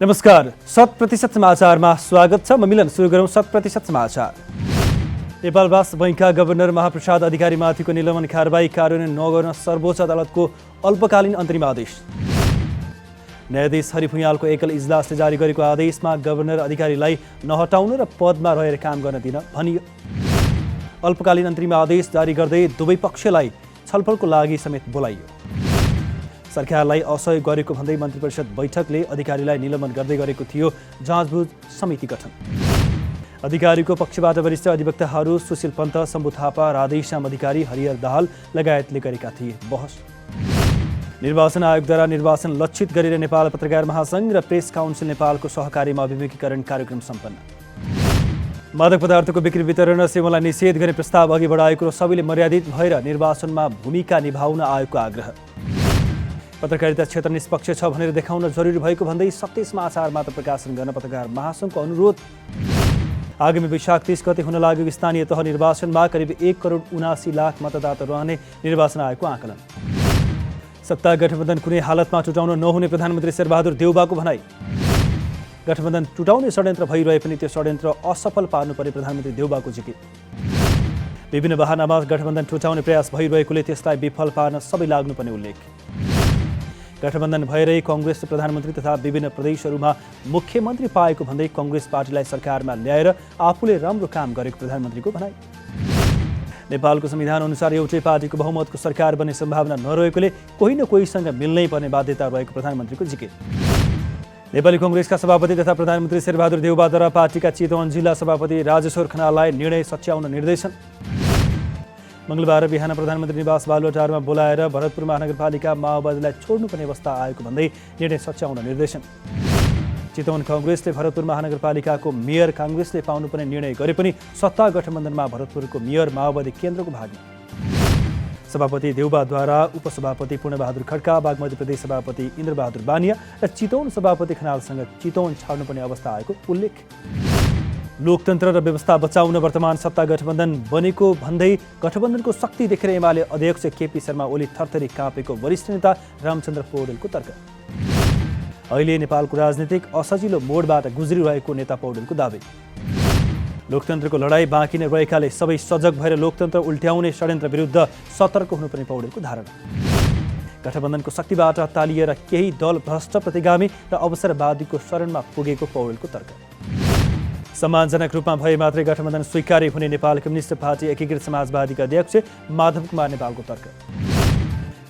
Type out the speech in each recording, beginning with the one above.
नमस्कार, 100% समाचारमा स्वागत छ। म मिलन। सुरु गरौँ 100% समाचार। नेपाल राष्ट्र बैंकका गभर्नर महाप्रसाद अधिकारीमाथिको निलम्बन कारबाही कार्यान्वयन नगर्न सर्वोच्च अदालतको अल्पकालीन अन्तरिम आदेश। न्यायाधीश हरि भुइँयालको एकल इजलासले जारी गरेको आदेशमा गभर्नर अधिकारीलाई नहटाउन र पदमा रहेर काम गर्न दिन भनियो। अल्पकालीन अन्तरिम आदेश जारी गर्दै दुवै पक्षलाई छलफलको लागि समेत बोलाइयो। सरकारलाई असहयोग गरेको भन्दै मन्त्री परिषद बैठकले अधिकारीलाई निलम्बन गर्दै गरेको थियो जाँचबुझ समिति गठन। अधिकारीको पक्षबाट वरिष्ठ अधिवक्ताहरू सुशील पन्त, शम्भु थापा, राधेश्याम अधिकारी, हरिहर दाहाल लगायतले गरेका थिए बहस। निर्वाचन आयोगद्वारा निर्वाचन लक्षित गरेर नेपाल पत्रकार महासङ्घ र प्रेस काउन्सिल नेपालको सहकार्यमा अभिमुखीकरण कार्यक्रम सम्पन्न। मादक पदार्थको बिक्री वितरण र सेवनलाई निषेध गर्ने प्रस्ताव अघि बढाएको र सबैले मर्यादित भएर निर्वाचनमा भूमिका निभाउन आयोगको आग्रह। पत्रकारिता क्षेत्र निष्पक्ष छ भनेर देखाउन जरुरी भएको भन्दै सत्य समाचार मात्र प्रकाशन गर्न पत्रकार महासङ्घको अनुरोध। आगामी वैशाख 30 गते हुन लागेको स्थानीय तह निर्वाचनमा करिब 1,79,00,000 मतदाता रहने निर्वाचन आयोगको आकलन। सत्ता गठबन्धन कुनै हालतमा टुटाउन नहुने प्रधानमन्त्री शेरबहादुर देउबाको भनाई। गठबन्धन टुटाउने षड्यन्त्र भइरहे पनि त्यो षड्यन्त्र असफल पार्नुपर्ने प्रधानमन्त्री देउबाको जिकिर। विभिन्न बहानामा गठबन्धन टुटाउने प्रयास भइरहेकोले त्यसलाई विफल पार्न सबै लाग्नुपर्ने उल्लेख। गठबन्धन भएरै कङ्ग्रेस प्रधानमन्त्री तथा विभिन्न प्रदेशहरूमा मुख्यमन्त्री पाएको भन्दै कङ्ग्रेस पार्टीलाई सरकारमा ल्याएर आफूले राम्रो काम गरेको प्रधानमन्त्रीको भनाई। नेपालको संविधान अनुसार एउटै पार्टीको बहुमतको सरकार बन्ने सम्भावना नरहेकोले कोही न कोहीसँग मिल्नै पर्ने बाध्यता रहेको प्रधानमन्त्रीको जिकिर। नेपाली कङ्ग्रेसका सभापति तथा प्रधानमन्त्री शेरबहादुर देउबाद्वारा पार्टीका चितवन जिल्ला सभापति राजेश्वर खनाललाई निर्णय सच्याउन निर्देशन। मङ्गलबार बिहान प्रधानमन्त्री निवास बालुवाटारमा बोलाएर भरतपुर महानगरपालिका माओवादीलाई छोड्नुपर्ने अवस्था आएको भन्दै निर्णय सच्याउन निर्देशन। चितवन कङ्ग्रेसले भरतपुर महानगरपालिकाको मेयर काङ्ग्रेसले पाउनुपर्ने निर्णय गरे पनि सत्ता गठबन्धनमा भरतपुरको मेयर माओवादी केन्द्रको भागमा। सभापति देउबाद्वारा उपसभापति पूर्णबहादुर खड्का, बागमती प्रदेश सभापति इन्द्रबहादुर बानिया र चितवन सभापति खनालसँग चितवन छाड्नुपर्ने अवस्था आएको उल्लेख। लोकतन्त्र र व्यवस्था बचाउन वर्तमान सत्ता गठबन्धन बनेको भन्दै गठबन्धनको शक्ति देखेर एमाले अध्यक्ष केपी शर्मा ओली थरथरी काँपेको वरिष्ठ नेता रामचन्द्र पौडेलको तर्क। अहिले नेपालको राजनीतिक असजिलो मोडबाट गुज्रिरहेको नेता पौडेलको दावी। लोकतन्त्रको लडाईँ बाँकी नै रहेकाले सबै सजग भएर लोकतन्त्र उल्ट्याउने षड्यन्त्र विरुद्ध सतर्क हुनुपर्ने पौडेलको धारणा। गठबन्धनको शक्तिबाट तालिएर केही दल भ्रष्ट प्रतिगामी र अवसरवादीको शरणमा पुगेको पौडेलको तर्क। सम्मानजनक रूपमा भए मात्रै गठबन्धन स्वीकार्य हुने नेपाल कम्युनिस्ट पार्टी एकीकृत समाजवादीका अध्यक्ष माधव कुमार नेपालको तर्क।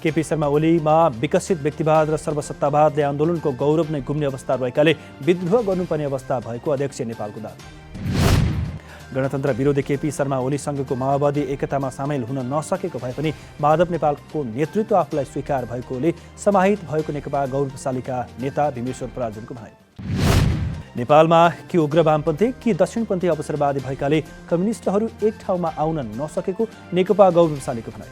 केपी शर्मा ओलीमा विकसित व्यक्तिवाद र सर्वसत्तावादले आन्दोलनको गौरव नै गुम्ने अवस्था रहेकाले विद्रोह गर्नुपर्ने अवस्था भएको अध्यक्ष नेपालको दावी। गणतन्त्र विरोधी केपी शर्मा ओलीसँगको माओवादी एकतामा सामेल हुन नसकेको भए पनि माधव नेपालको नेतृत्व आफूलाई स्वीकार भएकोले समाहित भएको नेकपा गौरवशालीका नेता भीमेश्वर पराजुलीको भनाई। नेपालमा कि उग्र वामपन्थी कि दक्षिणपन्थी अवसरवादी भएकाले कम्युनिस्टहरू एक ठाउँमा आउन नसकेको नेकपा गौरवशालीको भनाई।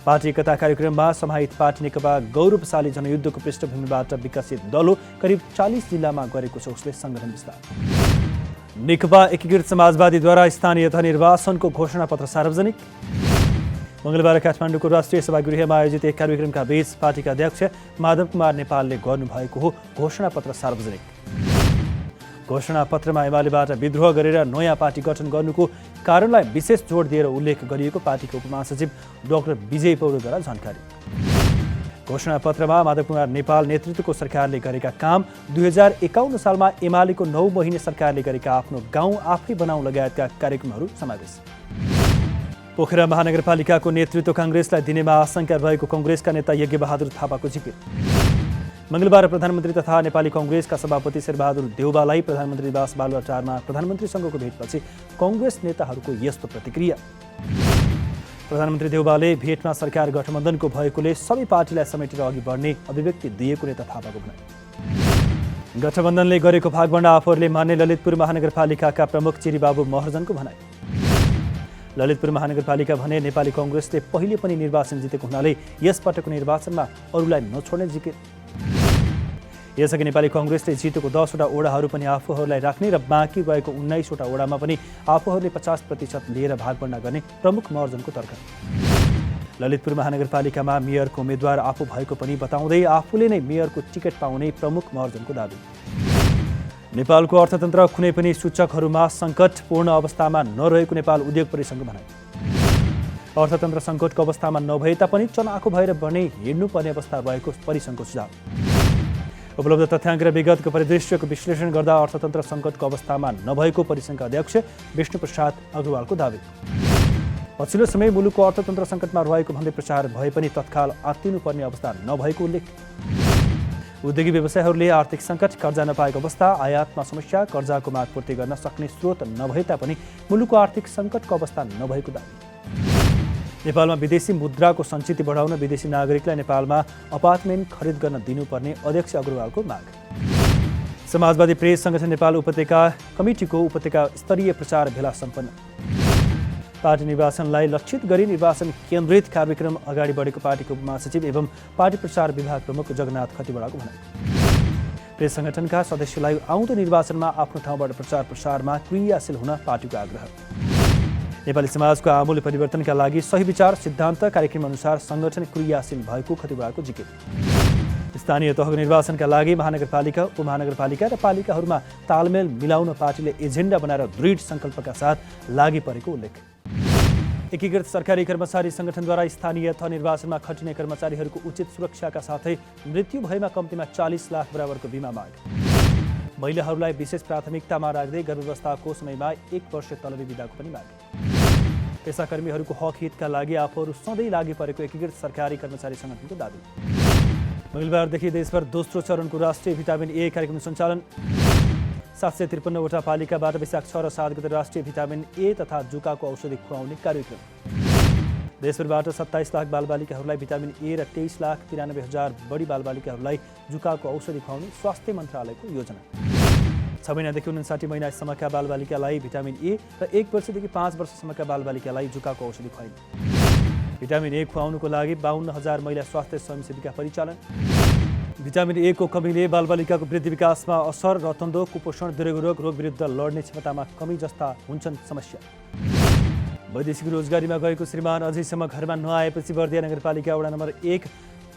पार्टी एकता कार्यक्रममा समाहित पार्टी नेकपा गौरवशाली जनयुद्धको पृष्ठभूमिबाट विकसित दल करिब 40 जिल्लामा गरेको छ उसले सङ्गठन विस्तार। नेकपा एकीकृत समाजवादीद्वारा स्थानीय तह निर्वाचनको घोषणापत्र सार्वजनिक। मङ्गलबार काठमाडौँको राष्ट्रिय सभागृहमा आयोजित एक कार्यक्रमका बीच पार्टीका अध्यक्ष माधव कुमार नेपालले गर्नुभएको हो घोषणापत्र सार्वजनिक। घोषणापत्रमा एमालेबाट विद्रोह गरेर नयाँ पार्टी गठन गर्नुको कारणलाई विशेष जोड दिएर उल्लेख गरिएको पार्टीको उपमहासचिव डाक्टर विजय पौडेलद्वारा जानकारी। घोषणापत्रमा माधव कुमार नेपाल नेतृत्वको सरकारले गरेका काम, 2051 सालमा एमालेको 9 महिने सरकारले गरेका आफ्नो गाउँ आफै बनाउँ लगायतका कार्यक्रमहरू समावेश। पोखरा महानगरपालिकाको नेतृत्व काङ्ग्रेसलाई दिनेमा आशंका रहेको कङ्ग्रेसका नेता यज्ञबहादुर थापाको जिकिर। मङ्गलबार प्रधानमन्त्री तथा नेपाली कङ्ग्रेसका सभापति शेरबहादुर देउबालाई प्रधानमन्त्री निवास बालुवाटारमा प्रधानमन्त्रीसँगको भेटपछि कङ्ग्रेस नेताहरूको यस्तो प्रतिक्रिया। प्रधानमन्त्री देउबाले भेटमा सरकार गठबन्धनको भएकोले सबै पार्टीलाई समेटेर अघि बढ्ने अभिव्यक्ति दिएको नेता थापाको भनाई। गठबन्धनले गरेको भागभण्डा आफूहरूले मान्ने ललितपुर महानगरपालिकाका प्रमुख चिरीबाबु महर्जनको भनाई। ललितपुर महानगरपालिका भने नेपाली कङ्ग्रेसले पहिले पनि निर्वाचन जितेको हुनाले यसपटकको निर्वाचनमा अरूलाई नछोड्ने जिकिर। यसअघि नेपाली कङ्ग्रेसले जितेको 10 वटा ओडाहरू पनि आफूहरूलाई राख्ने र बाँकी रहेको 19 वटा ओडामा पनि आफूहरूले 50% लिएर भागभण्डा गर्ने प्रमुख महर्जनको तर्क। ललितपुर महानगरपालिकामा मेयरको उम्मेद्वार आफू भएको पनि बताउँदै आफूले नै मेयरको टिकट पाउने प्रमुख महर्जनको दाबी। नेपालको अर्थतन्त्र कुनै पनि सूचकहरूमा सङ्कटपूर्ण अवस्थामा नरहेको नेपाल उद्योग परिसङ्घ भनाइ। अर्थतन्त्र सङ्कटको अवस्थामा नभए तापनि चनाखो भएर भने हिँड्नुपर्ने अवस्था रहेको परिसङ्घको सुझाव। उपलब्ध तथ्याङ्क र विगतको परिदृश्यको विश्लेषण गर्दा अर्थतन्त्र सङ्कटको अवस्थामा नभएको परिसङ्घका अध्यक्ष विष्णुप्रसाद अग्रवालको दावी। पछिल्लो समय मुलुकको अर्थतन्त्र सङ्कटमा रहेको भन्दै प्रचार भए पनि तत्काल आत्तिनुपर्ने अवस्था नभएको उल्लेख। उद्योगी व्यवसायहरूले आर्थिक सङ्कट, कर्जा नपाएको अवस्था, आयातमा समस्या, कर्जाको माग पूर्ति गर्न सक्ने स्रोत नभए तापनि मुलुकको आर्थिक सङ्कटको अवस्था नभएको दावी। नेपालमा विदेशी मुद्राको सञ्चित बढाउन विदेशी नागरिकलाई नेपालमा अपार्टमेन्ट खरिद गर्न दिनुपर्ने अध्यक्ष अग्रवालको माग। समाजवादी प्रेस सङ्गठन नेपाल उपत्यका कमिटीको उपत्यका स्तरीय प्रचार भेला सम्पन्न। पार्टी निर्वाचनलाई लक्षित गरी निर्वाचन केन्द्रित कार्यक्रम अगाडि बढेको पार्टीको महासचिव एवं पार्टी प्रचार विभाग प्रमुख जगन्नाथ खतिवडाको भनाइ। प्रेस सङ्गठनका सदस्यलाई आउँदो निर्वाचनमा आफ्नो ठाउँबाट प्रचार प्रसारमा क्रियाशील हुन पार्टीको आग्रह। नेपाली समाजको आमूल परिवर्तनका लागि सही विचार सिद्धान्त कार्यक्रम अनुसार सङ्गठन क्रियाशील भएको खतिवडाको जिकिर। स्थानीय तहको निर्वाचनका लागि महानगरपालिका, उपमहानगरपालिका र पालिकाहरूमा तालमेल मिलाउन पार्टीले एजेन्डा बनाएर दृढ सङ्कल्पका साथ लागि परेको उल्लेख। एकीकृत सरकारी कर्मचारी सङ्गठनद्वारा स्थानीय तह निर्वाचनमा खटिने कर्मचारीहरूको उचित सुरक्षाका साथै मृत्यु भएमा कम्तीमा 40 लाख बराबरको बिमा माग। महिलाहरूलाई विशेष प्राथमिकतामा राख्दै गर्भावस्थाको समयमा 1 वर्ष तलबी बिदाको पनि माग। पेसाकर्मीहरूको हक हितका लागि आफूहरू सधैँ लागि परेको एकीकृत सरकारी कर्मचारी सङ्गठनको दाबी। मङ्गलबारदेखि देशभर दोस्रो चरणको राष्ट्रिय भिटामिन ए कार्यक्रम सञ्चालन। 753 वटा पालिकाबाट वैशाख 6 र 7 गते राष्ट्रिय भिटामिन ए तथा जुकाको औषधि खुवाउने कार्यक्रम। देशभरबाट 27 लाख बालबालिकाहरूलाई भिटामिन ए र 23,93,000 बढी बालबालिकाहरूलाई जुकाको औषधि खुवाउने स्वास्थ्य मन्त्रालयको योजना। 6 महिनादेखि 59 महिनासम्मका बालबालिकालाई भिटामिन ए र 1 वर्षदेखि 5 वर्षसम्मका बालबालिकालाई जुकाको औषधि खुवाइने। भिटामिन ए खुवाउनुको लागि 52,000 महिला स्वास्थ्य स्वयंसेविका परिचालन। भिटामिन ए को कमीले बालबालिकाको वृद्धि विकासमा असर, रतन्दो, कुपोषण, दीर्घरोग, रोगविरुद्ध लड्ने क्षमतामा कमी जस्ता हुन्छन् समस्या। वैदेशिक रोजगारीमा गएको श्रीमान अझैसम्म घरमा नआएपछि बर्दिया नगरपालिका वडा नम्बर 1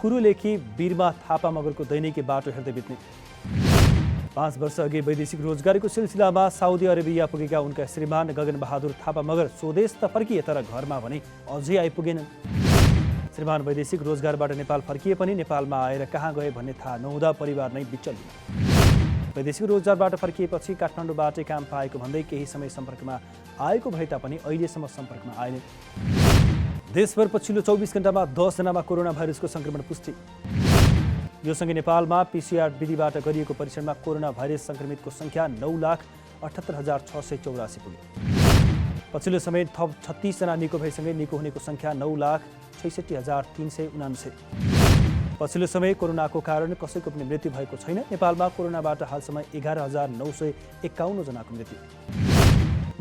कुरुलेखी बिरमा थापा मगरको दैनिकी बाटो हेर्दै बित्ने। 5 वर्ष अघि वैदेशिक रोजगारीको सिलसिलामा साउदी अरेबिया पुगेका उनका श्रीमान गगन बहादुर थापा मगर स्वदेश त फर्किए तर घरमा भने अझै आइपुगेनन्। श्रीमान वैदेशिक रोजगारबाट नेपाल फर्किए पनि नेपालमा आएर कहाँ गए भन्ने थाहा नहुँदा परिवार नै विचलित। वैदेशिक रोजगारबाट फर्किएपछि काठमाडौँबाटै काम पाएको भन्दै केही समय सम्पर्कमा आएको भए तापनि अहिलेसम्म सम्पर्कमा आएन। देशभर पछिल्लो 24 घण्टामा 10 जनामा कोरोना भाइरसको सङ्क्रमण पुष्टि। यो सँगै नेपालमा पिसिआर विधिबाट गरिएको परीक्षणमा कोरोना भाइरस सङ्क्रमितको सङ्ख्या 9,78,684 पुग्यो। पछिल्लो समय थप 36 जना निको भएसँगै निको हुनेको सङ्ख्या 9,66,399। पछिल्लो समय कोरोनाको कारण कसैको पनि मृत्यु भएको छैन। नेपालमा कोरोनाबाट हालसम्म 11,951 जनाको मृत्यु।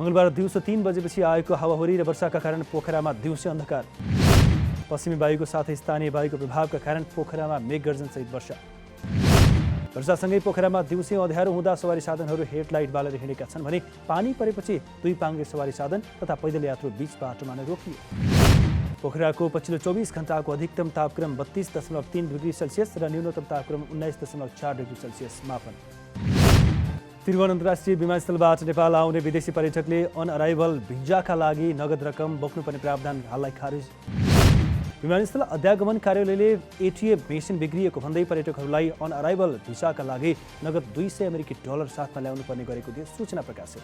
मङ्गलबार दिउँसो 3 बजेपछि आएको हावाहुरी र वर्षाका कारण पोखरामा दिउँसो अन्धकार। पश्चिमी वायुको साथै स्थानीय वायुको प्रभावका कारण पोखरामा मेघगर्जनसहित वर्षा। वर्षासँगै पोखरामा दिउँसो अँध्यारो हुँदा सवारी साधनहरू हेडलाइट बालेर हिँडेका छन् भने पानी परेपछि 2 पाङ्ग्रे सवारी साधन तथा पैदल यात्रु बीच बाटोमा नै रोकियो। पोखराको पछिल्लो 24 घण्टाको अधिकतम तापक्रम 32.3 डिग्री सेल्सियस र न्यूनतम तापक्रम 19.4 डिग्री सेल्सियस मापन। त्रिभुवन अन्तर्राष्ट्रिय विमानस्थलबाट नेपाल आउने विदेशी पर्यटकले अन अराइभल भिजाका लागि नगद रकम बोक्नुपर्ने प्रावधान हाललाई खारेज। विमानस्थल अध्यागमन कार्यालयले एटिएम मेसिन बिग्रिएको भन्दै पर्यटकहरूलाई अन अराइभल भिसाका लागि नगद $200 साथमा ल्याउनु पर्ने गरेको थियो सूचना प्रकाशित।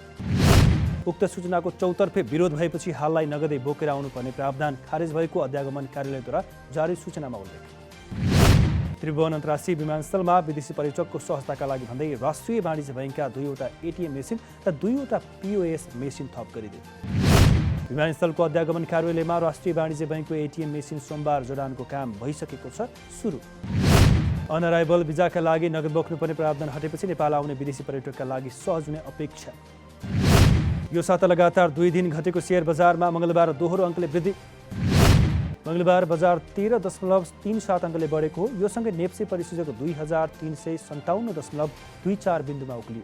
उक्त सूचनाको चौतर्फे विरोध भएपछि हाललाई नगदै बोकेर आउनुपर्ने प्रावधान खारेज भएको अध्यागमन कार्यालयद्वारा जारी सूचनामा उल्लेख। त्रिभुवन अन्तर्राष्ट्रिय विमानस्थलमा विदेशी पर्यटकको सहजताका लागि भन्दै राष्ट्रिय वाणिज्य बैंकका 2वटा एटिएम मेसिन र 2वटा POS मेसिन थप गरिदिए। विमानस्थलको अध्यागमन कार्यालयमा राष्ट्रिय वाणिज्य बैंकको एटिएम मेसिन सोमबार जडानको काम भइसकेको छ सुरु। अन अराइभल भिजाका लागि नगद बोक्नुपर्ने प्रावधान हटेपछि नेपाल आउने विदेशी पर्यटकका लागि सहज हुने अपेक्षा। यो साता लगातार 2 दिन घटेको शेयर बजारमा मङ्गलबार दोहोरो अङ्कले वृद्धि। मङ्गलबार बजार 13.37 अङ्कले बढेको हो। यो सँगै नेप्से परिसूचक 2357.24 बिन्दुमा उक्लियो।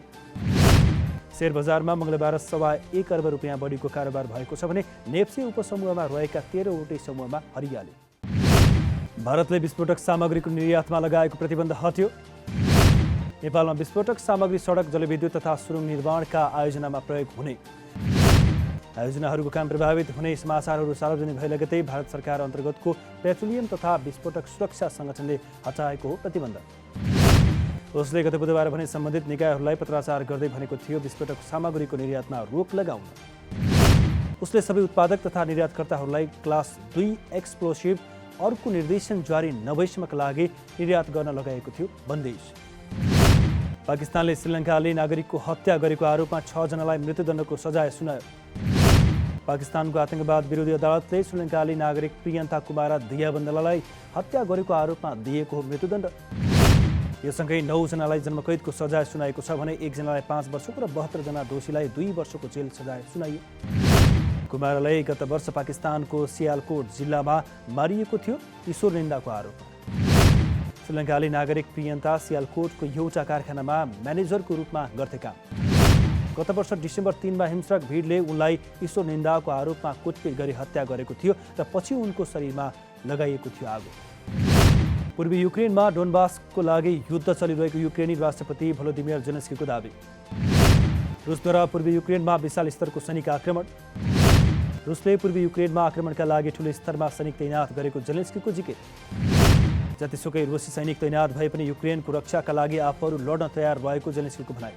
शेयर बजारमा मङ्गलबार 1.25 अर्ब रुपियाँ बढीको कारोबार भएको छ भने नेप्से उपसमूहमा रहेका 13वटै समूहमा हरियाली। भारतले विस्फोटक सामग्रीको निर्यातमा लगाएको प्रतिबन्ध हट्यो। नेपालमा विस्फोटक सामग्री सडक, जलविद्युत तथा सुरुङ निर्माणका आयोजनामा प्रयोग हुने। आयोजनाहरूको काम प्रभावित हुने समाचारहरू सार्वजनिक भए लगतै भारत सरकार अन्तर्गतको पेट्रोलियम तथा विस्फोटक सुरक्षा सङ्गठनले हटाएको हो प्रतिबन्ध। उसले गत बुधबार भने सम्बन्धित निकायहरूलाई पत्राचार गर्दै भनेको थियो विस्फोटक सामग्रीको निर्यातमा रोक लगाउन। उसले सबै उत्पादक तथा निर्यातकर्ताहरूलाई क्लास 2 एक्सप्लोसिभ अर्को निर्देशन जारी नभएसम्मका लागि निर्यात गर्न लगाएको थियो बन्देज। पाकिस्तानले श्रीलङ्काले नागरिकको हत्या गरेको आरोपमा 6 जनालाई मृत्युदण्डको सजाय सुनायो। पाकिस्तानको आतंकवाद विरोधी अदालतले श्रीलङ्काली नागरिक प्रियन्ता कुमारा दियाबन्दलालाई हत्या गरेको आरोपमा दिएको हो मृत्युदण्ड। योसँगै 9 जनालाई जन्मकैदको सजाय सुनाएको छ भने 1 जनालाई 5 वर्षको र 72 जना दोषीलाई 2 वर्षको जेल सजाय सुनाइयो। कुमारालाई गत वर्ष पाकिस्तानको सियालकोट जिल्लामा मारिएको थियो ईश्वर निन्दाको आरोप। श्रीलङ्काली नागरिक प्रियन्ता सियालकोटको एउटा कारखानामा म्यानेजरको रूपमा गर्थे काम। गत वर्ष डिसेम्बर 3 मा हिंस्रक भिडले उनलाई ईश्वर निन्दाको आरोपमा कुटपिट गरी हत्या गरेको थियो र पछि उनको शरीरमा लगाइएको थियो आगो। पूर्वी युक्रेनमा डोनबासको लागि युद्ध चलिरहेको युक्रेनी राष्ट्रपति भोलोदिमिर जेलेन्स्कीको दाबी। रुसद्वारा पूर्वी युक्रेनमा विशाल स्तरको सैनिक आक्रमण। रुसले पूर्वी युक्रेनमा आक्रमणका लागि ठूलो स्तरमा सैनिक तैनात गरेको जेलेन्स्कीको जिकिर। जतिसुकै रुसी सैनिक तैनात भए पनि युक्रेनको रक्षाका लागि आफूहरू लड्न तयार भएको जेलेन्स्कीको भनाइ।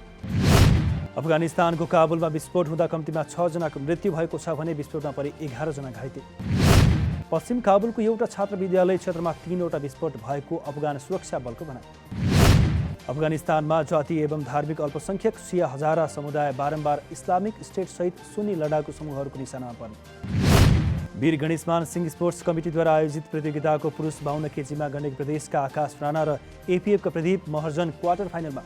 अफगानिस्तानको काबुलमा विस्फोट हुँदा कम्तीमा 6 जनाको मृत्यु भएको छ भने विस्फोटमा परि 11 जना घाइते। पश्चिम काबुलको एउटा छात्र विद्यालय क्षेत्रमा 3वटा विस्फोट भएको अफगान सुरक्षा बलको भनाइ। अफगानिस्तानमा जाति एवं धार्मिक अल्पसंख्यक सिया हजारा समुदाय बारम्बार इस्लामिक स्टेट सहित सुन्नी लडाकु समूहहरूको निशानामा पर्ने। वीर गणेशमान सिंह स्पोर्ट्स कमिटीद्वारा आयोजित प्रतियोगिताको पुरुष 52 केजीमा गण्डकी प्रदेशका आकाश राणा र एपीएफका प्रदीप महर्जन क्वार्टर फाइनलमा।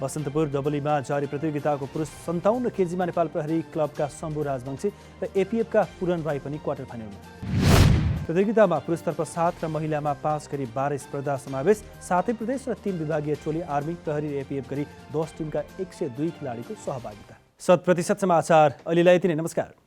बसन्तपुर डबलीमा जारी प्रतियोगिताको पुरुष 57 केजीमा नेपाल प्रहरी क्लबका शम्भु राजवंशी र एपीएफका पूरन राई पनि क्वार्टर फाइनलमा। प्रतियोगितामा पुरुषतर्फ 7 र महिलामा 5 गरी 12 स्पर्धा समावेश। 7 प्रदेश र 3 विभागीय टोली आर्मी, प्रहरी र एपीएफ गरी 10 टिमका 102 खेलाडीको सहभागिता। 100% समाचार अहिलेलाई यति नै। नमस्कार।